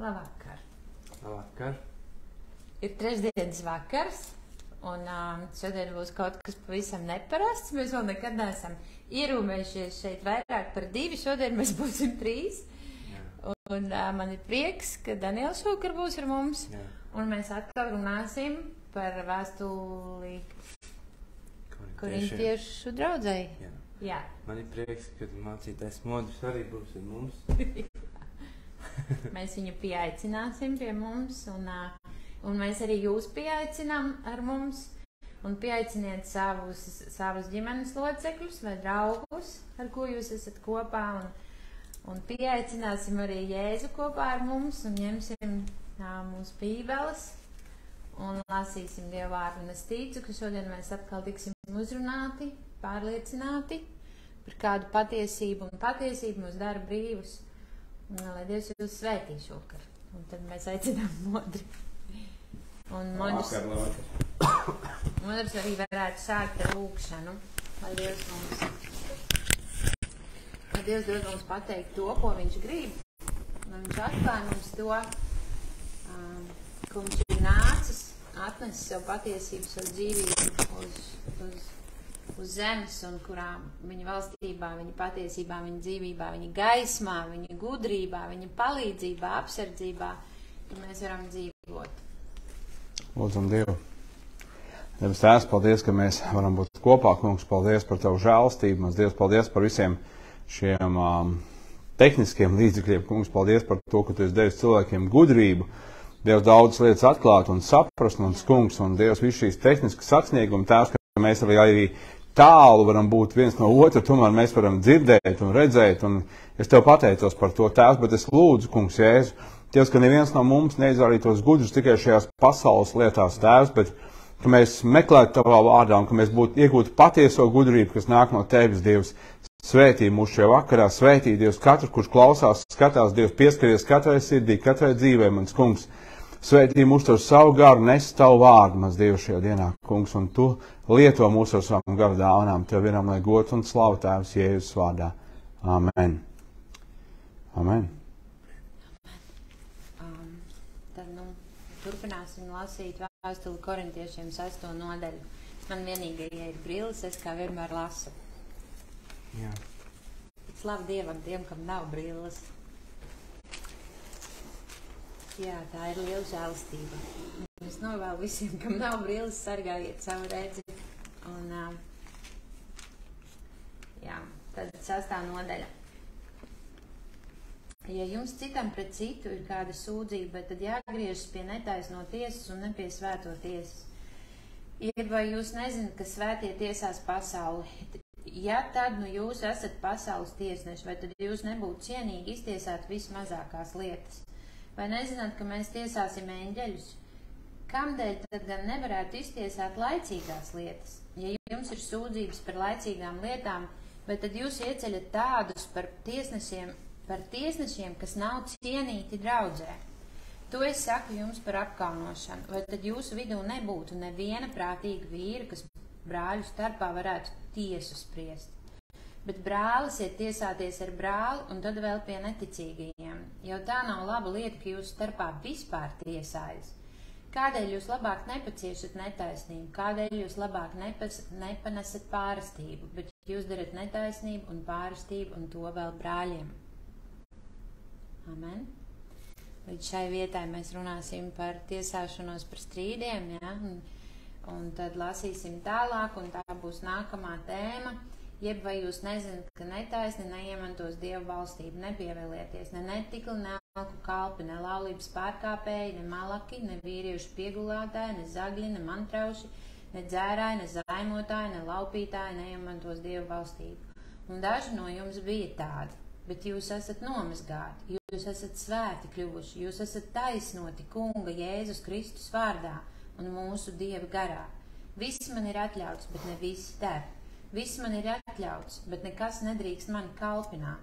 Labvakar. Labvakar. Ir trešdienas vakars, un šodien būs kaut kas pavisam neparasts. Mēs vēl nekad neesam ierūmējušies šeit vairāk par 2, šodien mēs būsim 3. Jā. Un man ir prieks, ka Daniels šokar būs ar mums, jā. Un mēs atkal runāsim par vēstuli Korintiešu draudzei. Jā. Jā. Man ir prieks, ka mācītājs Modris arī būs ar mums. Mēs viņu pieaicināsim pie mums, un mēs arī jūs pieaicinām ar mums, un pieaiciniet savus ģimenes locekļus vai draugus, ar ko jūs esat kopā, un pieaicināsim arī Jēzu kopā ar mums, un ņemsim mūsu bībeles, un lasīsim Dievu vārdu. Un es ticu, ka šodien mēs atkal tiksim uzrunāti, pārliecināti par kādu patiesību, un patiesību mūs dara brīvus. Un, lai Dievs jūs svētī šokar. Un tad mēs aicinām Modri. Un Modris arī varētu sākt ar lūkšanu. Lai Dievs dod mums pateikt to, ko viņš grib. Un viņš atklāja mums to, ko viņš ir nācis, atnesis savu patiesību, savu dzīvību uz zemes, un kurām viņa valstībā, viņa patiesībā, viņa dzīvībā, viņa gaismā, viņa gudrībā, viņa palīdzībā, apsardzībā, ka mēs varam dzīvot. Lūdzam Dievu. Debes Tēvs, paldies, ka mēs varam būt kopā, kungs, paldies par Tavu žēlastību, mums Dievs, paldies par visiem šiem tehniskiem līdzekļiem, kungs, paldies par to, ka Tu esi devis cilvēkiem gudrību, Dievs daudz lietas atklāt un saprast, un kungs, un Dievs visu šīs tehniskas sasniegumi, Tēvs, ka mēs arī tālu varam būt viens no otra, tomēr mēs varam dzirdēt un redzēt, un es Tev pateicos par to, Tēvs, bet es lūdzu, kungs, Jēzu, Dievs, ka neviens no mums neizvārītos gudrus tikai šajās pasaules lietās, Tēvs, bet ka mēs meklētu Tavā vārdā un ka mēs iegūtu patieso gudrību, kas nāk no Tevis, Dievs. Svētī mūs šajā vakarā, svētī, Dievs, katru, kurš klausās, skatās, Dievs, pieskaries katrai sirdī, katrai dzīvē, mans kungs. Svētī mūs ar savu garu, nes Tavu vārdu, mans Dievs, šajā dienā, kungs, un Tu lieto mūs ar savam garu dāvanām. Tev vienam lai gods un slavu Tēvs Jēzus vārdā. Amen. Amen. Tad, turpināsim lasīt vēstuli Korintiešiem 6. nodaļu. Man vienīgai ir brilles, es kā vienmēr lasu. Jā. Slavu Dievam tiem, kam nav brilles. Jā, tā ir liela žēlastība. Es novēlu visiem, kam nav brilles, sargājiet savu redzi. Un, jā, tad 6. nodaļa. Ja jums citam pret citu ir kāda sūdzība, tad jāgriežas pie netaisno tiesas un ne pie svēto tiesas. Vai jūs nezināt, ka svētie tiesās pasauli? Ja tad jūs esat pasaules tiesneši, vai tad jūs nebūtu cienīgi iztiesāt vismazākās lietas? Vai nezināt, ka mēs tiesāsim eņģeļus? Kamdēļ tad gan nevarētu iztiesāt laicīgās lietas? Ja jums ir sūdzības par laicīgām lietām, vai tad jūs ieceļat tādus par tiesnešiem, kas nav cienīti draudzē? To es saku jums par apkaunošanu. Vai tad jūsu vidū nebūtu neviena prātīga vīra, kas brāļu starpā varētu tiesu spriest? Bet brālis iet tiesāties ar brāli un tad vēl pie neticīgajiem. Jau tā nav laba lieta, ka jūs starpā vispār tiesājas. Kādēļ jūs labāk nepaciešat netaisnību? Kādēļ jūs labāk nepanesat pārastību? Bet jūs darat netaisnību un pārastību un to vēl brāļiem. Amen. Līdz šai vietai mēs runāsim par tiesāšanos par strīdiem, ja? Un tad lasīsim tālāk, un tā būs nākamā tēma. Jeb vai jūs nezināt, ka netaisni neiemantos Dievu valstību, nepievēlieties, ne netikli, ne alku kalpi, ne laulības pārkāpēji, ne malaki, ne vīriešu piegulātāji, ne zagļi, ne mantrauši, ne dzērāji, ne zaimotāji, ne laupītāji neiemantos Dievu valstību. Un daži no jums bija tādi, bet jūs esat nomazgāti, jūs esat svēti kļuvuši, jūs esat taisnoti Kunga Jēzus Kristus vārdā un mūsu Dieva garā. Viss man ir atļauts, bet ne visi der. Viss man ir atļauts, bet nekas nedrīkst mani kalpināt.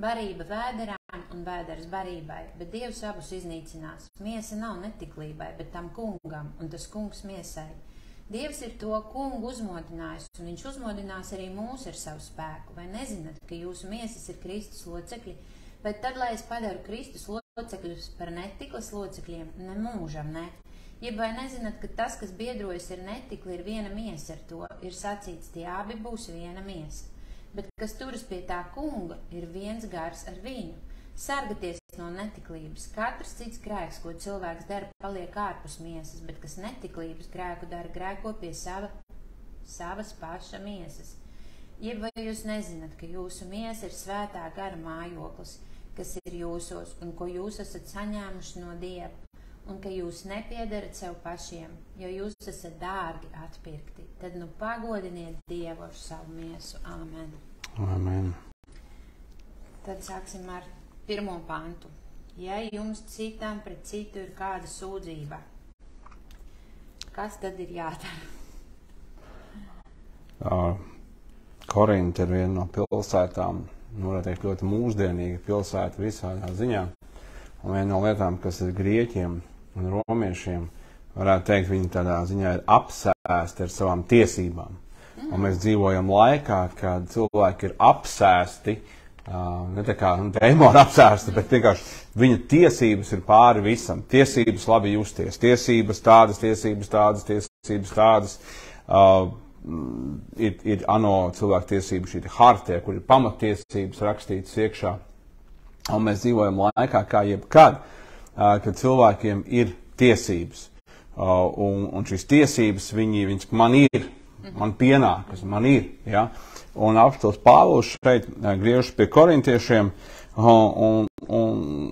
Barība vēderām un vēders barībai, bet Dievs abus iznīcinās. Miesa nav netiklībai, bet tam kungam, un tas kungs miesai. Dievs ir to kungu uzmodinājis, un viņš uzmodinās arī mūs ar savu spēku. Vai nezināt, ka jūsu miesas ir Kristus locekļi? Bet tad, lai es padaru Kristus locekļus par netiklas locekļiem, nemūžam ne. Jeb vai nezināt, ka tas, kas biedrojas ar netikli, ir viena miesa ar to, ir sacīts, tie abi būs viena miesa. Bet kas turas pie tā kunga, ir viens gars ar viņu. Sargaties no netiklības. Katrs cits grēks, ko cilvēks dara, paliek ārpus miesas, bet kas netiklības grēku dara, grēko pie savas paša miesas. Jeb vai jūs nezināt, ka jūsu miesa ir svētā gara mājoklis, kas ir jūsos un ko jūs esat saņēmuši no Dieva, un ka jūs nepiedarat sev pašiem, jo jūs esat dārgi atpirkti, tad nu pagodiniet Dievu ar savu miesu. Āmen. Amen. Tad sāksim ar 1. pantu. Ja jums citam pret citu ir kāda sūdzība, kas tad ir jādara? Korinta ir viena no pilsētām, varētu teikt, ļoti mūsdienīga pilsēta visādā ziņā. Un viena no lietām, kas ir grieķiem un romiešiem, varētu teikt, viņi tādā ziņā ir apsēsti ar savām tiesībām. Un mēs dzīvojam laikā, kad cilvēki ir apsēsti, ne tā kā demoni apsēsti, bet vienkārši viņa tiesības ir pāri visam. Tiesības labi justies, tiesības tādas, ir ANO cilvēku tiesības šī hartē, kur ir pamattiesības rakstītas iekšā. Un mēs dzīvojam laikā kā jebkad, kad cilvēkiem ir tiesības. Un šīs tiesības, viņas man ir, man pienākas, man ir. Ja? Un apostols Pāvils šeit griežas pie korintiešiem un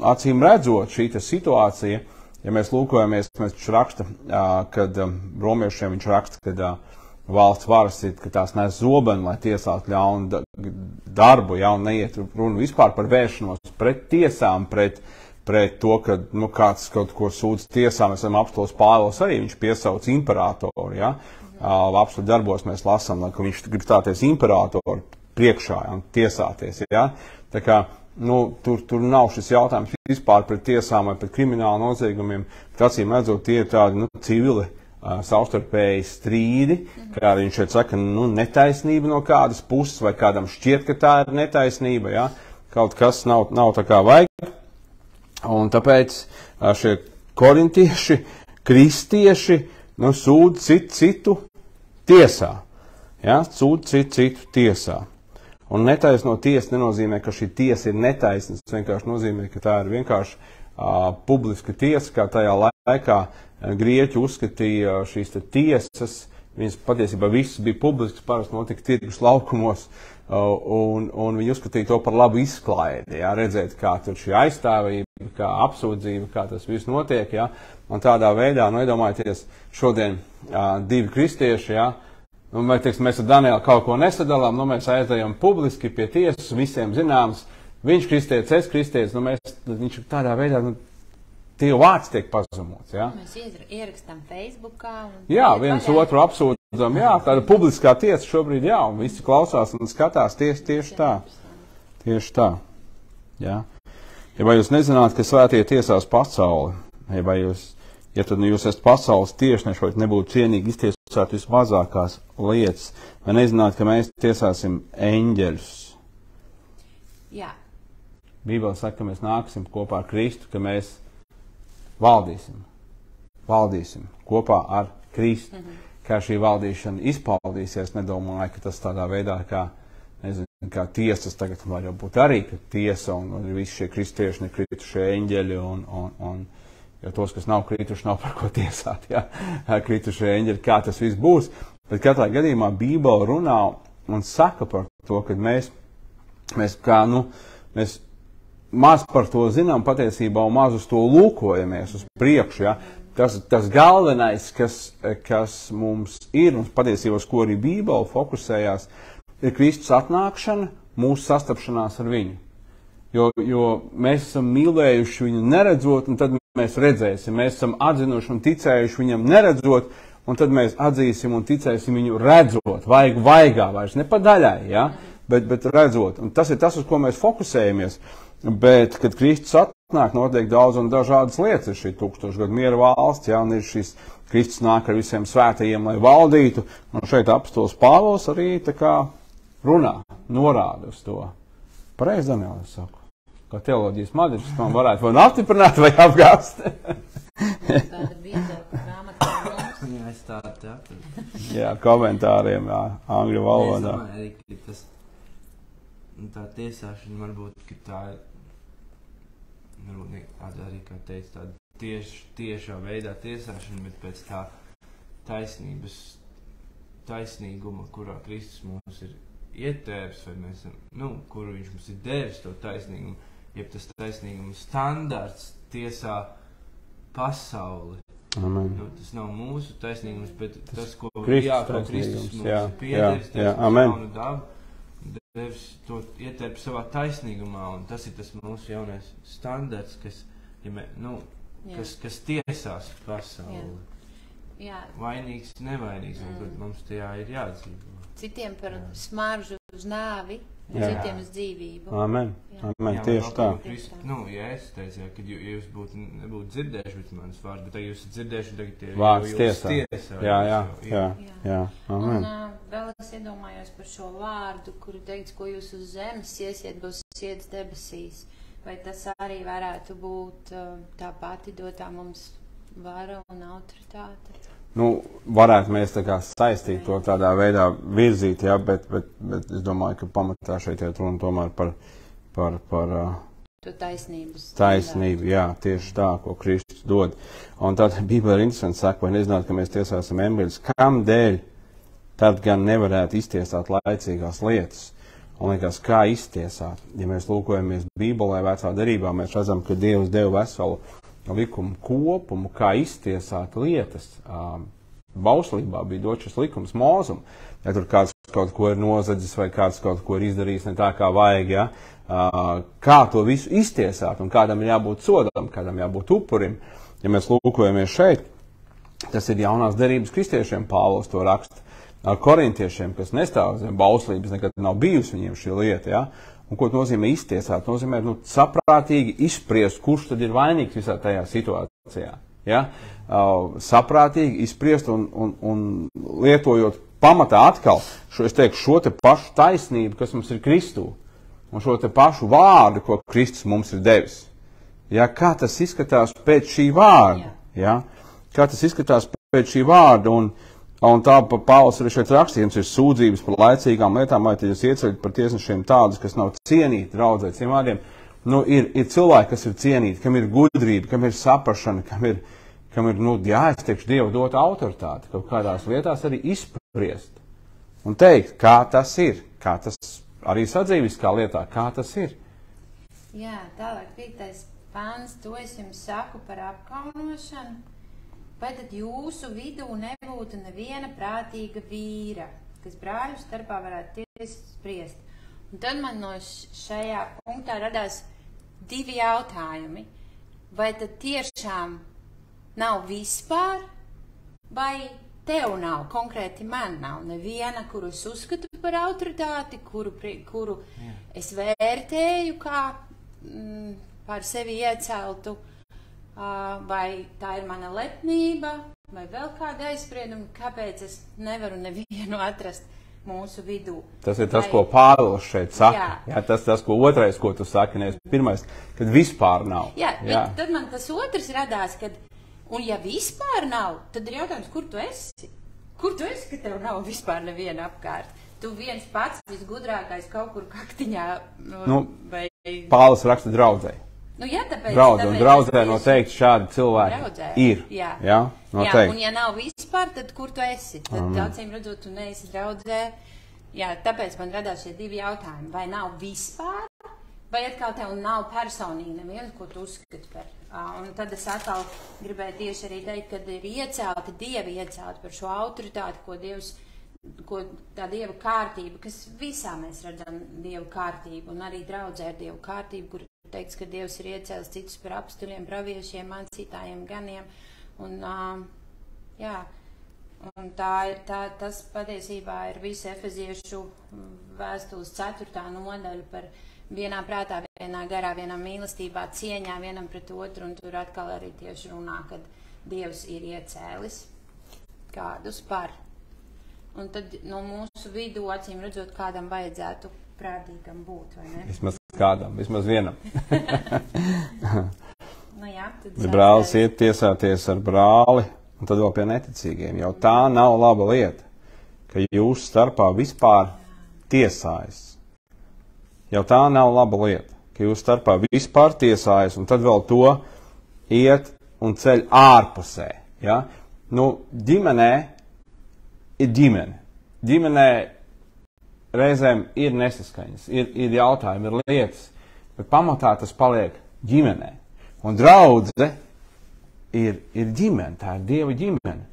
acīm redzot šī situācija, ja mēs lūkojamies, viņš raksta, kad romiešiem viņš raksta, kad valsts varas ir, ka tās nes zobenu, lai tiesātu ļaunu darbu, ja, un neiet runa vispār par vēršanos pret tiesām, pret to, ka kāds kaut ko sūdz tiesām. Mēs esam apostols Pāvils arī, viņš piesauc imperatoru, ja. Apostoļu darbos mēs lasām, ka viņš grib stāties imperatoru priekšā, ja, un tiesāties, ja. Tā kā, tur nav šis jautājums vispār pret tiesām vai pret kriminālu noziegumiem, bet acīm redzot, tie ir tādi, civili, savstarpēji strīdi, kā arī viņš šeit saka, netaisnība no kādas puses, vai kādam šķiet, ka tā ir netaisnība, ja? Kaut kas nav tā kā vajag. Un tāpēc šie korintieši, kristieši, sūd citu tiesā, ja? Sūd citu tiesā. Un netaisno tiesa nenozīmē, ka šī tiesa ir netaisna, tas vienkārši nozīmē, ka tā ir vienkārši publiska tiesa, kā tajā laikā grieķi uzskatīja šīs tiesas, viņas patiesībā visas bija publiskas, parasti notika tirgus laukumos, un viņi uzskatīja to par labu izklaidi, jā, redzēt, kā tur šī aizstāvība, kā apsūdzība, kā tas viss notiek, jā, un tādā veidā, iedomājieties, šodien divi kristieši, jā, vai, teiksim, mēs ar Danielu kaut ko nesadalām, mēs aizējam publiski pie tiesas, visiem zināms, viņš kristietis, es kristietis, viņš tādā veidā, tie vārds tiek pazemots, jā. Mēs ierakstam Facebookā. Jā, viens otru apsūdzam, jā, tāda publiskā tiesa šobrīd, jā, un visi klausās un skatās tieši tā. Tieši tā, jā. Ja vai jūs nezināt, ka svētie tiesās pasauli, ja tad jūs esat pasaules tiesneši, vai nebūtu cienīgi iztiesāt vismazākās lietas, vai nezināt, ka mēs tiesāsim eņģeļus? Jā. Bībele saka, ka mēs nāksim kopā ar Kristu, ka mēs valdīsim kopā ar Kristu. Kā šī valdīšana izpaudīsies, nedomāju, ka tas tādā veidā, kā tiesas tagad var jau būt arī, ka tiesa un visi šie kristieši, nekritušie eņģeļi un jo tos, kas nav krituši, nav par ko tiesāt, jā, kritušie eņģeļi, kā tas viss būs. Bet katrā gadījumā Bībele runā un saka par to, ka mēs maz par to zinām patiesībā un maz uz to lūkojamies uz priekšu, ja. Tas galvenais, kas mums ir, un patiesībā uz ko arī Bībele fokusējās, ir Kristus atnākšana, mūsu sastapšanās ar viņu. Jo mēs esam mīlējuši viņu neredzot, un tad mēs redzēsim. Mēs esam atzinuši un ticējuši viņam neredzot, un tad mēs atzīsim un ticēsim viņu redzot, vaigā, vairs ne pa daļai, ja, bet redzot. Un tas ir tas, uz ko mēs fokusējamies. Bet, kad Kristus atnāk, notiek daudz un dažādas lietas. Ir šī 1000 gadu miera valsts, ja, un ir šis Kristus nāk ar visiem svētajiem, lai valdītu. Un šeit apostols Pāvils arī tā kā runā, norāda uz to. Pareizi, Daniel, es saku. kā teoloģijas maģis, man varētu vai apstiprināt vai apgāst. Tāda bīdzēta grāmata mums. Jā, es tādu te atradu. Jā, komentāriem, jā, angļu Es valodā. domāju arī, ka tas, tā tiesāšana varbūt, ka tā ir, varbūt tāda arī, kā teica, tāda tiešā veidā tiesāšana, bet pēc tā taisnīguma, kurā Kristus mums ir ietērs, vai mēs, kuru viņš mums ir devis to taisnīgumu, jeb tas taisnīguma standarts tiesā pasauli. Amen. Tas nav mūsu taisnīgums, bet tas, ko Kristus mums jā, ir piederis, jā, amen. jaunu dabu, devis to ietērp savā taisnīgumā, un tas ir tas mūsu jaunais standarts, kas, kas tiesās pasauli. Jā. Vainīgs, nevainīgs, un mums tajā ir jādzīvo. Citiem par smaržu uz nāvi, citiem uz dzīvību. Amen. Amen. Tieši tā. Ja es teicu, ka jūs nebūtu dzirdējuši bet manas vārds, bet jūs dzirdējuši tagad vārds tiesā. Jā. Amen. Un vēl es iedomājos par šo vārdu, kuru teikts, ko jūs uz zemes iesiet, būs siets debesīs. Vai tas arī varētu būt tā pati dotā mums vara un autoritāte? Varētu mēs tā kā saistīt to tādā veidā virzīt, jā, bet es domāju, ka pamatā šeit iet runa tomēr par to taisnību, jā, tieši tā, ko Kristus dod. Un tad Bībelē ir interesanti saka, vai nezināt, ka mēs tiesāsim embrīļus, kam dēļ tad gan nevarētu iztiesāt laicīgās lietas. Un liekas, kā iztiesāt? Ja mēs lūkojamies Bībelē vecā derībā, mēs redzam, ka Dievs deva veselu likumu kopumu, kā iztiesāt lietas. Bauslībā bija dots šis likums Mūzum. Ja tur kāds kaut ko ir nozadzis vai kāds kaut ko ir izdarījis ne tā, kā vajag, ja? Kā to visu iztiesāt un kādam ir jābūt sodam, kādam jābūt upurim. Ja mēs lūkojamies šeit, tas ir jaunās derības kristiešiem, Pāvils to raksta. Ar korintiešiem, kas nestāv zem bauslības, nekad nav bijusi viņiem šī lieta, ja? Un ko nozīmē iztiesāt? Nozīmē saprātīgi izspriest, kurš tad ir vainīgs visā tajā situācijā. Ja? Saprātīgi izspriest un lietojot pamatā atkal šo te pašu taisnību, kas mums ir Kristū, un šo te pašu vārdu, ko Kristus mums ir devis. Ja? Kā tas izskatās pēc šī vārda? Ja? Kā tas izskatās pēc šī vārda? Un tā Pāvils arī šeit rakstījums ir sūdzības par laicīgām lietām, vai tad jūs ieceļat par tiesnešiem tādus, kas nav cienīti, draudzē, ciem vārdiem. Ir cilvēki, kas ir cienīti, kam ir gudrība, kam ir saprašana, kam ir es teikšu, Dievu dota autoritāte, kaut kādās lietās arī izspriest. Un teikt, kā tas ir, kā tas arī sadzīviskā lietā, kā tas ir. Jā, tālāk 5. pāns, to es jums saku par apkaunošanu. Vai tad jūsu vidū nebūtu neviena prātīga vīra, kas brāļu starpā varētu spriest? Un tad man no šajā punktā radās 2 jautājumi. Vai tad tiešām nav vispār, vai tev nav, konkrēti man nav neviena, kuru es uzskatu par autoritāti, kuru es vērtēju kā par sevi ieceltu? Vai tā ir mana lepnība, vai vēl kāda aizsprieduma, kāpēc es nevaru nevienu atrast mūsu vidū. Tas ir tas, ko Pāvils šeit saka. Jā, tas, ko otrais, ko tu saki, nevis pirmais, kad vispār nav. Jā, bet tad man tas otrs radās, un ja vispār nav, tad ir jautājums, kur tu esi? Kur tu esi, ka tev nav vispār neviena apkārt? Tu viens pats visgudrākais kaut kur kaktiņā vai... Pāvils raksta draudzei. Tāpēc draudzē noteikti šādi cilvēki ir. Jā, noteikti. Un ja nav vispār, tad kur tu esi? Tad acīm redzot, tu neesi draudzē. Jā, tāpēc man radās šie 2 jautājumi. Vai nav vispār, vai atkal tev nav personīgi neviens, ko tu uzskati par? Un tad es atkal gribēju tieši arī teikt, kad ir Dievi iecelti par šo autoritāti, tā Dieva kārtība, kas visā mēs redzam Dieva kārtību, un arī draudzē ir Dieva kārtība, kur teikts, ka Dievs ir iecēlis citus par apstuļiem, praviešiem, mācītājiem, ganiem. Un tas patiesībā ir visi efeziešu vēstules 4. nodaļa par vienā prātā, vienā garā, vienā mīlestībā, cieņā vienam pret otru, un tur atkal arī tieši runā, kad Dievs ir iecēlis kādus par. Un tad no mūsu vidū, acīm redzot, kādam vajadzētu prātīgam būt, vai ne? Vismaz kādam, vismaz vienam. Nu jā, tad Ja brālis iet tiesāties ar brāli, un tad vēl pie neticīgiem. Jau tā nav laba lieta, ka jūsu starpā vispār tiesājas. Jau tā nav laba lieta, ka jūsu starpā vispār tiesājas, un tad vēl to iet un ceļ ārpusē. Ja? Nu, ģimenē ir ģimene. Ģimenē reizēm ir nesaskaņas, ir jautājumi, ir lietas, bet pamatā tas paliek ģimenē. Un draudze ir ģimene, tā ir Dieva ģimene.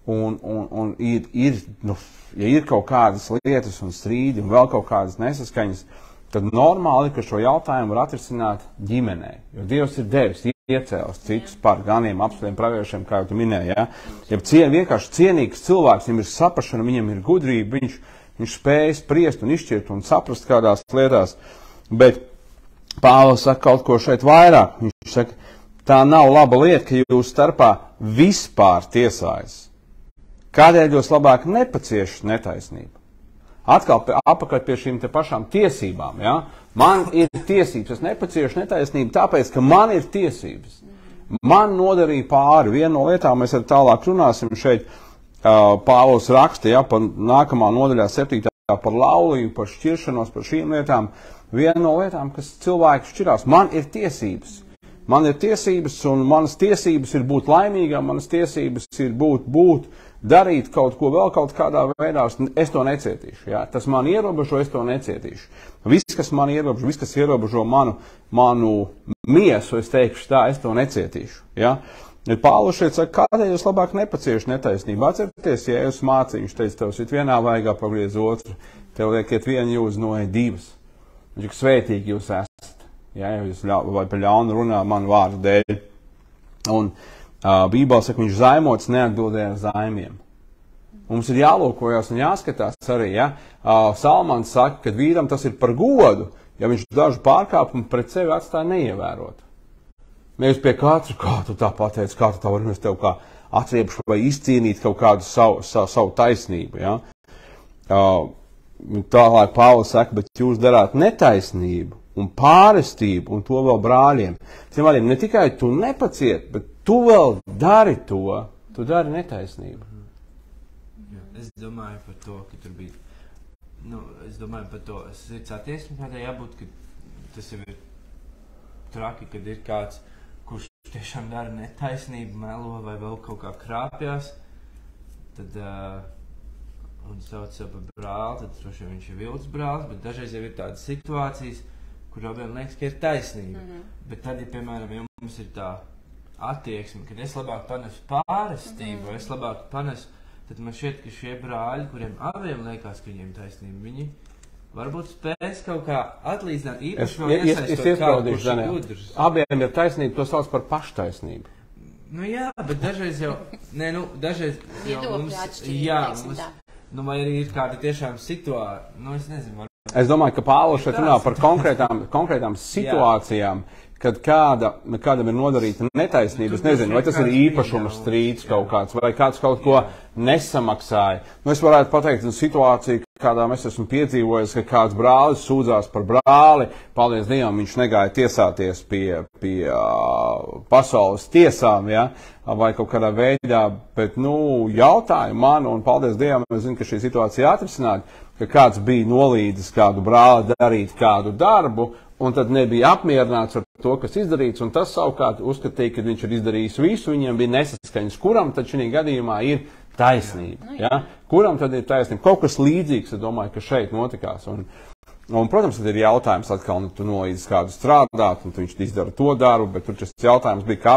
Un ir, nu, ja ir kaut kādas lietas un strīdi un vēl kaut kādas nesaskaņas, tad normāli, ka šo jautājumu var atrisināt ģimenē. Jo Dievs ir devis, iecēlis citus par ganiem, apstādiem, praviešiem, kā jau tu minēji. Ja? Ja vienkārši cienīgs cilvēks, viņam ir saprašana, viņam ir gudrība, viņš spēj spriest un izšķirt un saprast kādās lietās. Bet Pāvils saka kaut ko šeit vairāk. Viņš saka, tā nav laba lieta, ka jūs starpā vispār tiesājas. Kādēļ jūs labāk nepaciešat netaisnību? Atkal apakaļ pie šīm te pašām tiesībām. Ja? Man ir tiesības, es nepaciešu netaisnību, tāpēc, ka man ir tiesības. Man nodarīja pāri. Viena no lietām, mēs arī tālāk runāsim šeit, Pāvils raksta, ja, par nākamā nodaļā 7. par laulību, par šķiršanos, par šīm lietām. Viena no lietām, kas cilvēki šķirās, man ir tiesības. Man ir tiesības, un manas tiesības ir būt laimīgām, manas tiesības ir būt, darīt kaut ko vēl kaut kādā veidā, es to necietīšu. Ja? Tas man ierobežo, es to necietīšu. Viss, kas man ierobežo, viss, kas ierobežo manu miesu, es teikšu tā, es to necietīšu. Ja? Pāvils šeit saka, kādēļ jūs labāk nepaciešu netaisnību? Atcerieties, ja jūs mācīju, viņš teica, tev sit vienā vaigā pagriez otru, tev liekiet vienu jūzu noiet divas. Viņš svētīgi jūs esat, ja jūs vai par ļaunu runā manu vārdu dēļ. Un Bībelē saka, viņš zaimots neatbildēja ar zaimiem. Mums ir jālūkojas un jāskatās arī, ja? Salmans saka, ka vīram tas ir par godu, ja viņš dažu pārkāpumu pret sevi atstāja neievērot. Mēs pie katra, kā tu tā pateici, kā tu tā vari, mēs tev kā atriepšu vai izcīnīt kaut kādu savu taisnību, ja? Tālāk Pāvils saka, bet jūs darāt netaisnību un pārestību, un to vēl brāļiem. Cilvēkiem ne tikai tu nepaciet, bet tu vēl dari to, tu dari netaisnību. Es domāju par to, ka tur bija, es domāju par to, sirds attieksmi kādai jābūt, ka tas jau ir traki, kad ir kāds, kurš tiešām dara netaisnību, melo vai vēl kaut kā krāpjās, tad, un sauc sev par brāli, tad droši vien viņš ir vilts brālis, bet dažreiz jau ir tādas situācijas, kur abiem liekas, ka ir taisnība. Bet tad, ja, piemēram, ja mums ir tā attieksme, kad es labāk panesu pārestību, vai es labāk panesu, tad man šķiet, ka šie brāļi, kuriem abiem liekas, ka viņiem taisnība, viņi varbūt spēs kaut kā atlīdzināt īpaši vēl iesaistot kādu, kurš ir gudrs. Abiem ir taisnība, to sauc par paštaisnību. Nu jā, bet dažreiz jau, dažreiz jau mums, vai arī ir kāda tiešām situācija, es nezinu, Es domāju, ka Pāvils šeit runā par konkrētām situācijām, kad kādam ir nodarīta netaisnība. Es nezinu, vai tas ir īpašuma strīds kaut kāds, vai kāds kaut ko nesamaksāja. Es varētu pateikt situāciju, kādā mēs esam piedzīvojis, ka kāds brālis sūdzās par brāli, paldies Dievam, viņš negāja tiesāties pie pasaules tiesām, ja, vai kaut kādā veidā, bet, jautāja man, un paldies Dievam, es zinu, ka šī situācija atrisināt, ka kāds bija nolīdzis kādu brāli darīt kādu darbu, un tad nebija apmierināts ar to, kas izdarīts, un tas savukārt uzskatīja, ka viņš ir izdarījis visu, viņiem bija nesaskaņas, kuram tad šī gadījumā ir taisnība. Ja? Kuram tad ir taisnība? Kaut kas līdzīgs, es domāju, ka šeit notikās. Un protams, tad ir jautājums atkal, tu nolīdzi kādu strādāt, un viņš izdara to darbu, bet tur šis jautājums bija, ka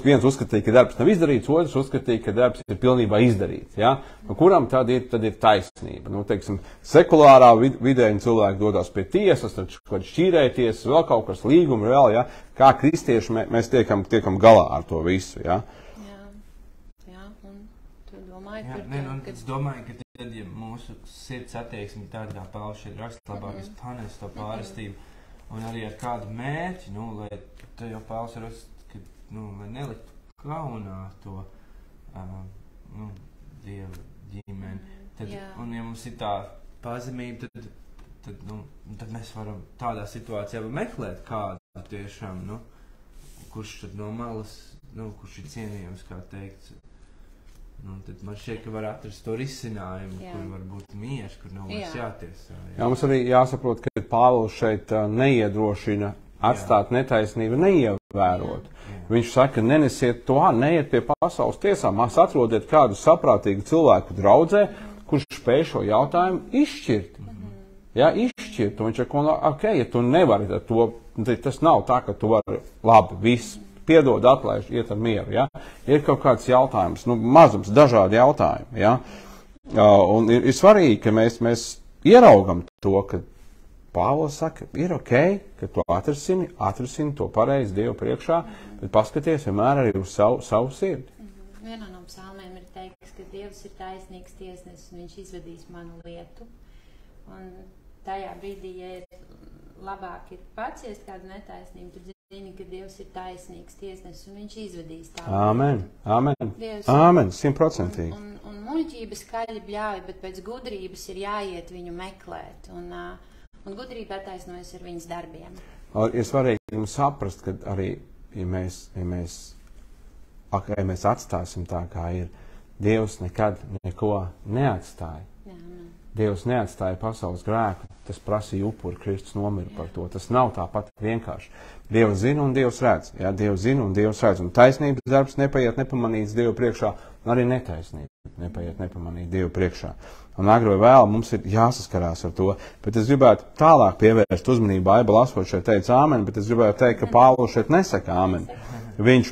viens uzskatīja, ka darbs nav izdarīts, otrs uzskatīja, ka darbs ir pilnībā izdarīts. Ja? Kuram tad ir taisnība? Teiksim, sekulārā vidē cilvēki dodas pie tiesas, tad šķīrēties, vēl kaut kas līguma, vēl, ja? Kā kristieši mēs tiekam galā ar to visu. Ja? Es domāju, ka tad, ja mūsu sirds attieksme tāda, kā Pāvils šeit raksta, labāk es panesu to pārestību un arī ar kādu mērķi, lai te jau Pāvils raksta, ka, lai neliktu kaunā to, Dieva ģimeni. Tad, un ja mums ir tā pazemība, tad mēs varam tādā situācijā meklēt kādu tiešām, kurš tad no malas, kurš ir cienījams, kā teikts. Tad man šķiet, ka var atrast to risinājumu, kur var būt miers, kur nav vairs jātiesā. Jā, mums arī jāsaprot, ka Pāvils šeit neiedrošina atstāt netaisnību, neievērot. Viņš saka, nenesiet to, neiet pie pasaules tiesām, atrodiet kādu saprātīgu cilvēku draudzē, kurš spēj šo jautājumu izšķirt. Jā, izšķirt. Un viņš saka, ja tu nevari to, tas nav tā, ka tu vari labi, viss. Piedod, atlaiž, iet ar mieru, ja? Ir kaut kāds jautājums, mazums, dažādi jautājumi, ja? Un ir svarīgi, ka mēs ieraugam to, ka Pāvils saka, ir ok, ka tu atrisini to pareizi Dievu priekšā, bet paskaties vienmēr arī uz savu sirdi. Vienā no psalmiem ir teikts, ka Dievs ir taisnīgs tiesnesis un viņš izvedīs manu lietu. Un tajā brīdī, ja ir labāk ir paciest kādu netaisnību, tad zini, ka Dievs ir taisnīgs tiesnesis un viņš izvedīs tā. Āmen, āmen, Dievs, āmen, 100%. Un muļķības skaļi bļauj, bet pēc gudrības ir jāiet viņu meklēt. Un gudrība attaisnojas ar viņas darbiem. Ir svarīgi jums saprast, ka arī, ja mēs atstāsim tā, kā ir, Dievs nekad neko neatstāja. Dievs neatstāja pasaules grēku, tas prasīja upuri, Kristus nomira par to. Tas nav tāpat vienkārši. Dievs zina un Dievs redz. Jā, Dievs zina un Dievs redz. Un taisnības darbs nepaiet nepamanīts Dievu priekšā, un arī netaisnība nepaiet nepamanīt Dievu priekšā. Un agro vai vēl mums ir jāsaskarās ar to. Bet es gribētu tālāk pievērst uzmanību, Bībeli lasot šeit teica āmen, bet es gribētu teikt, ka Pāvils šeit nesaka āmen. Viņš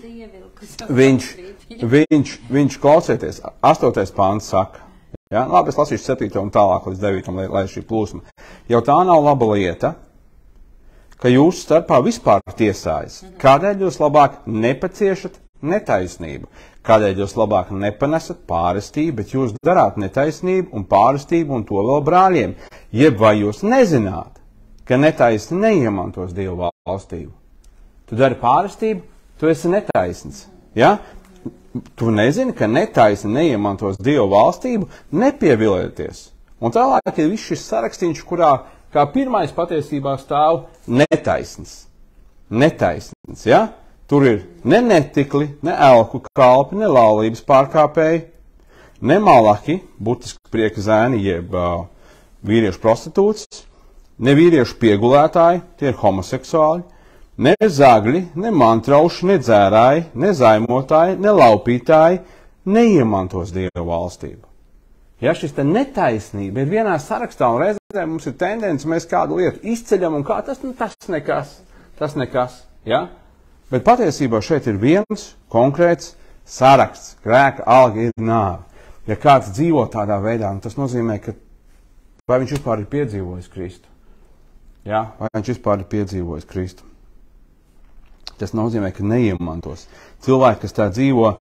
klausieties, 8. pāns saka. Ja? Labi, es lasīšu 7. un tālāk līdz 9. lai šī plūsma. Jau tā nav laba lieta, ka jūsu starpā vispār tiesājas. Kādēļ jūs labāk nepaciešat netaisnību? Kādēļ jūs labāk nepanesat pārestību, bet jūs darāt netaisnību un pārestību un to vēl brāļiem? Jeb vai jūs nezināt, ka netaisni neiemantos Dievu valstību? Tu dari pārestību, tu esi netaisns. Ja? Tu nezini, ka netaisni neiemantos Dievu valstību, nepievilieties. Un tālāk ir viss šis sarakstīns, kurā kā pirmais patiesībā stāv netaisns. Netaisns, ja? Tur ir ne netikli, ne elku kalpi, ne laulības pārkāpēji, ne malaki, būtiski prieka zēni, jeb vīriešu prostitūts, ne vīriešu piegulētāji, tie ir homoseksuāļi, ne zagļi, ne mantrauši, ne dzērāji, ne zaimotāji, ne laupītāji neiemantos Dieva valstību. Ja šis te netaisnība ir vienā sarakstā un reizē mums ir tendence, mēs kādu lietu izceļam un kā tas nekas, ja? Bet patiesībā šeit ir viens konkrēts saraksts, grēka alga ir nāve. Ja kāds dzīvo tādā veidā, tas nozīmē, ka vai viņš vispār ir piedzīvojis Kristu? Ja? Vai viņš vispār ir piedzīvojis Kristu? Tas nozīmē, ka neiemantos. Cilvēki, kas tā dzīvo,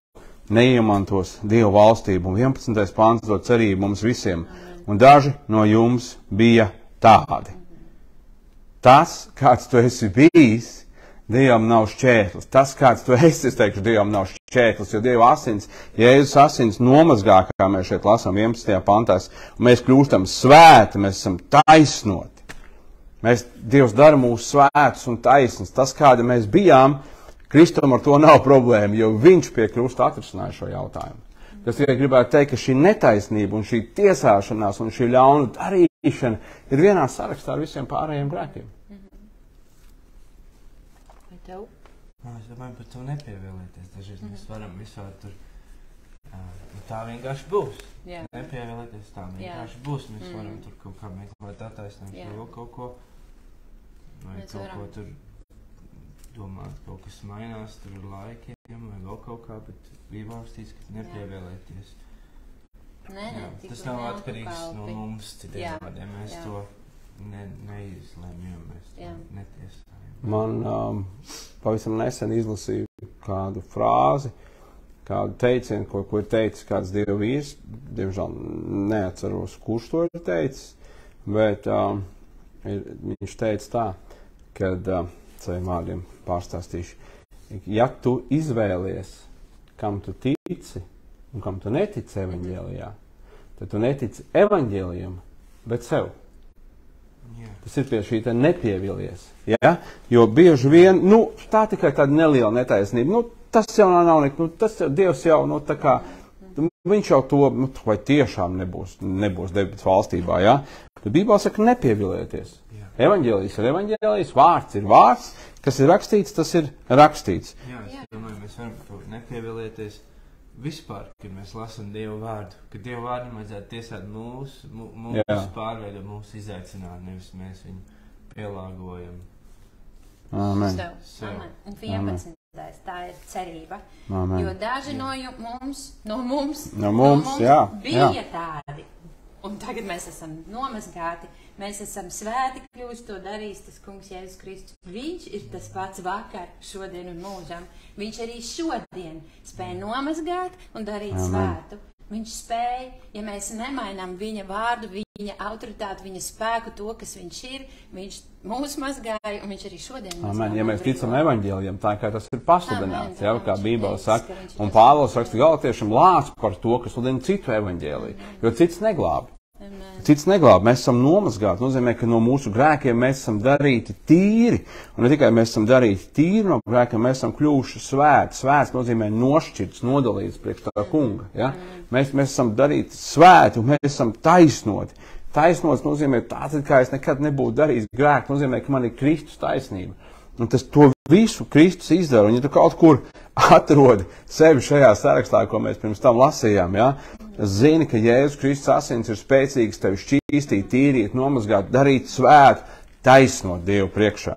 neiemantos Dievu valstību. Un 11. pāns dod cerību mums visiem. Un daži no jums bija tādi. Tas, kāds tu esi bijis, Dievam nav šķērslis. Tas, kāds tu esi, es teikšu, Dievam nav šķērslis, jo Dieva asins, Jēzus asins nomazgā, kā mēs šeit lasām 11. pantās, un mēs kļūstam svēti, mēs esam taisnoti. Dievs dara mūsu svētus un taisnus. Tas, kāda mēs bijām, Kristum ar to nav problēma, jo viņš pie krusta atrisināja šo jautājumu. Es tikai gribētu teikt, ka šī netaisnība un šī tiesāšanās un šī ļauna darīšana ir vienā sarakstā ar visiem pārējiem grēkiem. Tev? Es domāju, par to nepievēlēties. Dažreiz mēs varam visādi tur, tā vienkārši būs. Jā. Nepievēlēties, tā vienkārši būs. Mēs varam tur kaut kā meklēt attaisnību, vēl kaut ko, vai mēs kaut ko tur domāt, kaut kas mainās, tur ar laikiem, vai vēl kaut kā, bet bija valstīs, ka nepievēlēties. Tas nav atkarīgs no mums, citiem vārdiem. Mēs to neizlēmjam, mēs to netiesājam. Man pavisam nesen izlasīju kādu frāzi, kādu teicienu, ko ir teicis kāds Dieva vīrs. Diemžēl neatceros, kurš to ir teicis, bet viņš teica tā, kad saviem vārdiem pārstāstīšu. Ja tu izvēlies, kam tu tici un kam tu netici evaņģēlijā, tad tu netici evaņģēlijam, bet sev. Tas ir pie šī te nepievilies. Ja? Jo bieži vien, tā tikai tāda neliela netaisnība. Tas jau nav nekā, tas jau Dievs jau, tā kā, viņš jau to, vai tiešām nebūs debesu valstībā, ja? Tad Bībelē saka nepievilieties. Evaņģēlijs ir evaņģēlijs, vārds ir vārds, kas ir rakstīts, tas ir rakstīts. Jā, es domāju, mēs varam to nepievilieties vispār, kad mēs lasam Dievu vārdu. Kad Dievu vārdam vajadzētu tiesāt mūsu pārveidot, mūsu izaicināt, nevis mēs viņu pielāgojam. Amen. Amen. Un 11. Tā ir cerība. Amen. Jo daži no mums bija tādi. Un tagad mēs esam nomazgāti, mēs esam svēti kļūst, to darīs tas kungs Jēzus Kristus. Viņš ir tas pats vakar, šodien un mūžam. Viņš arī šodien spēja nomazgāt un darīt svētu. Viņš spēja, ja mēs nemainām viņa vārdu, viņa autoritāti, viņa spēku, to, kas viņš ir, viņš mūs mazgāja, un viņš arī šodien mazgāja. Amen. Ja mēs ticam evaņģēlijam, tā kā tas ir pasludināts, kā Bībele saka, un Pāvils raksta Galatiešiem lāc par to, kas sludina citu evaņģēliju, jo cits neglābi. Cits neglāb, mēs esam nomazgāti, nozīmē, ka no mūsu grēkiem mēs esam darīti tīri, un ne tikai mēs esam darīti tīri no grēkiem, mēs esam kļuvuši svēti. Svēts nozīmē nošķirts, nodalīts priekš tā kunga, ja? Mēs esam darīti svēti, un mēs esam taisnoti. Taisnots nozīmē tāds, kā es nekad nebūtu darījis grēku, nozīmē, ka man ir Kristus taisnība. Un to visu Kristus izdara, un ja tu kaut kur atrodi sevi šajā sarakstā, ko mēs pirms tam lasījām, ja? Zini, ka Jēzus Kristus asins ir spēcīgs tevi šķīstīt, tīrīt, nomazgāt, darīt svētu, taisnot Dievu priekšā.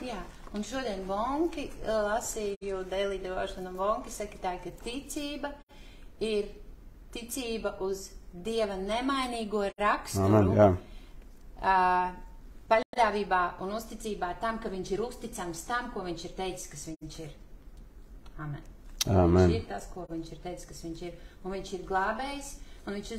Jā, un šodien Vonki lasīju Daily Devotion, un Vonki saka tā, ka ticība ir ticība uz Dieva nemainīgo raksturu, paļāvībā un uzticībā tam, ka viņš ir uzticams tam, ko viņš ir teicis, kas viņš ir. Amen. Amen. Viņš ir tas, ko viņš ir teicis, kas viņš ir. Un viņš ir glābējs, un viņš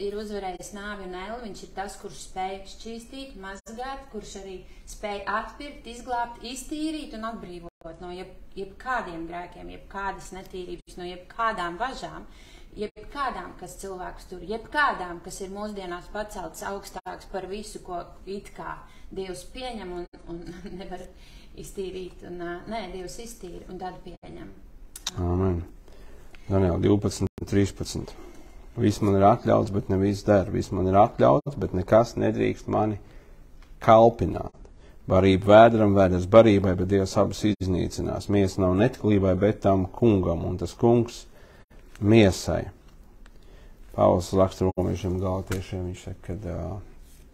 ir uzvarējis nāvi un ēli. Viņš ir tas, kurš spēj šķīstīt, mazgāt, kurš arī spēj atpirkt, izglābt, iztīrīt un atbrīvot no jebkādiem grēkiem, jebkādas netīrības, no jebkādām važām, jebkādām, kas cilvēks tur, jebkādām, kas ir mūsdienās paceltas augstāks par visu, ko it kā Dievs pieņem un nevar iztīrīt. Dievs iztīra un tad pieņem. Amen. Daniela 12:13. Viss man ir atļauts, bet ne viss der. Viss man ir atļauts, bet nekas nedrīkst mani kalpināt. Barība vēderam, vēders barībai, bet Dievs abas iznīcinās. Miesa nav netiklībai, bet tam kungam, un tas kungs miesai. Pāvils raksta romiešiem Galatiešiem, viņš saka, ka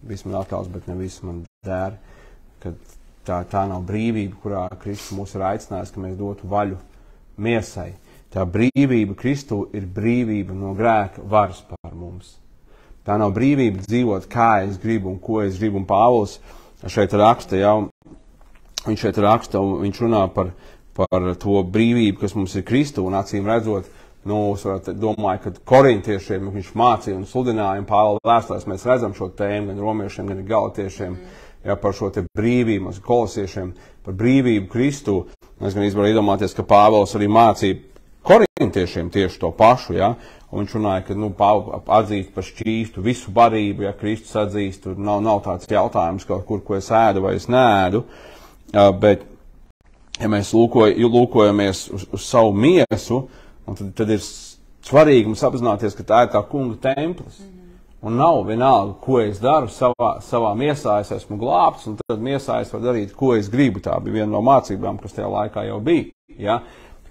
viss man atļauts, bet ne viss man der. Kad tā nav brīvība, kurā Kristus mūs ir aicinājis, ka mēs dotu vaļu miesai. Tā brīvība Kristū ir brīvība no grēka varas pār mums. Tā nav brīvība dzīvot, kā es gribu un ko es gribu. Un Pāvils šeit raksta, viņš runā par to brīvību, kas mums ir Kristū, un acīm redzot, domāju, ka korintiešiem viņš mācīja un sludināja, un Pāvila vēstulēs mēs redzam šo tēmu, gan romiešiem, gan galatiešiem, par šo te brīvību, mums kolosiešiem, par brīvību Kristū. Es gan izvaru iedomāties, ka Pāvils arī mācīja korintiešiem tieši to pašu, un viņš runāja, ka, atzīt par šķīstu visu barību, Kristus atzīst, tur nav tāds jautājums kaut kur, ko es ēdu vai es neēdu, bet, ja mēs lūkojamies uz savu miesu, tad ir svarīgi mums apzināties, ka tā ir tā kunga templis. Un nav vienalga, ko es daru savā miesā, es esmu glābts, un tad miesā es varu darīt, ko es gribu. Tā bija viena no mācībām, kas tajā laikā jau bija. Ja?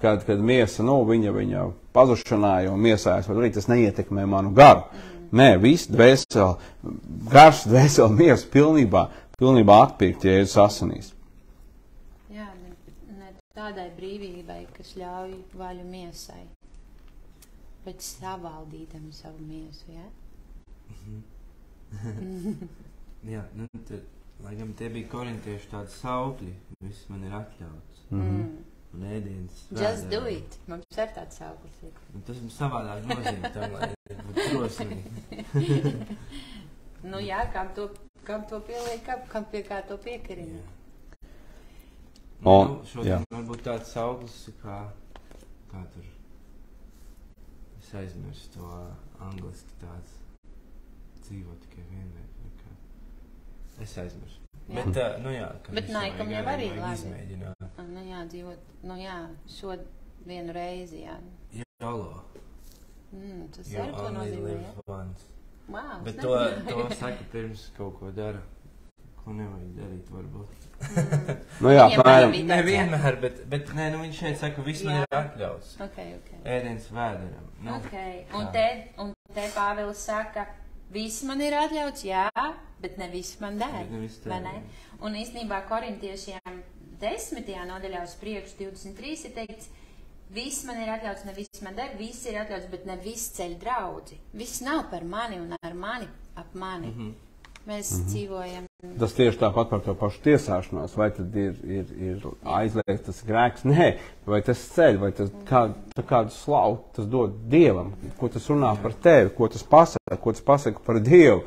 Kad miesa, viņa pazušanā, un miesā es varu darīt, tas neietekmē manu garu. Nē, viss gars, dvēseli, miesa pilnībā atpirkt Jēzus asinīs. Jā, ne tādai brīvībai, kas ļauj vaļu miesai, bet savaldītam savu miesu, ja? Jā, lai gan tie bija korintieši tādi saukļi, viss man ir atļauts. Un ēdienas Just do it. Mums ir tāds sauklis. Tas mums savādāk nozīmē tam, lai būtu drosmīgi. Kam to pieliek, kam pie kā to piekarina. Šodien varbūt tāds sauklis, kā tur, es aizmirstu to angliski tāds. Dzīvo tikai vienreiz. Es aizmirsu. Bet, Bet naikam jau arī labi. Izmēģināt. Nu jā, dzīvot, šo vienu reizi, jā. Jolo. Tas ir, ko nozīmē, jā? Wow, bet to saka pirms kaut ko dara, ko nevajag darīt, varbūt. Nevienmēr, bet viņš šeit saka, viss man ir atļauts. Okay. Ēdiens vēderam. Un te Pāvils saka, viss man ir atļauts, jā, bet ne viss man der, vai ne? Un īstenībā korintiešiem 10. nodaļā uz priekšu 23 ir teikts, viss man ir atļauts, ne viss man der, viss ir atļauts, bet ne viss ceļ draudzi. Viss nav par mani un ar mani, ap mani. Mēs dzīvojam. Tas tieši tāpat par to pašu tiesāšanos, vai tad ir aizliegts tas grēks? Nē, vai tas ceļ, vai tas kādu slavu tas dod Dievam, ko tas runā par tevi, ko tas pasaka par Dievu,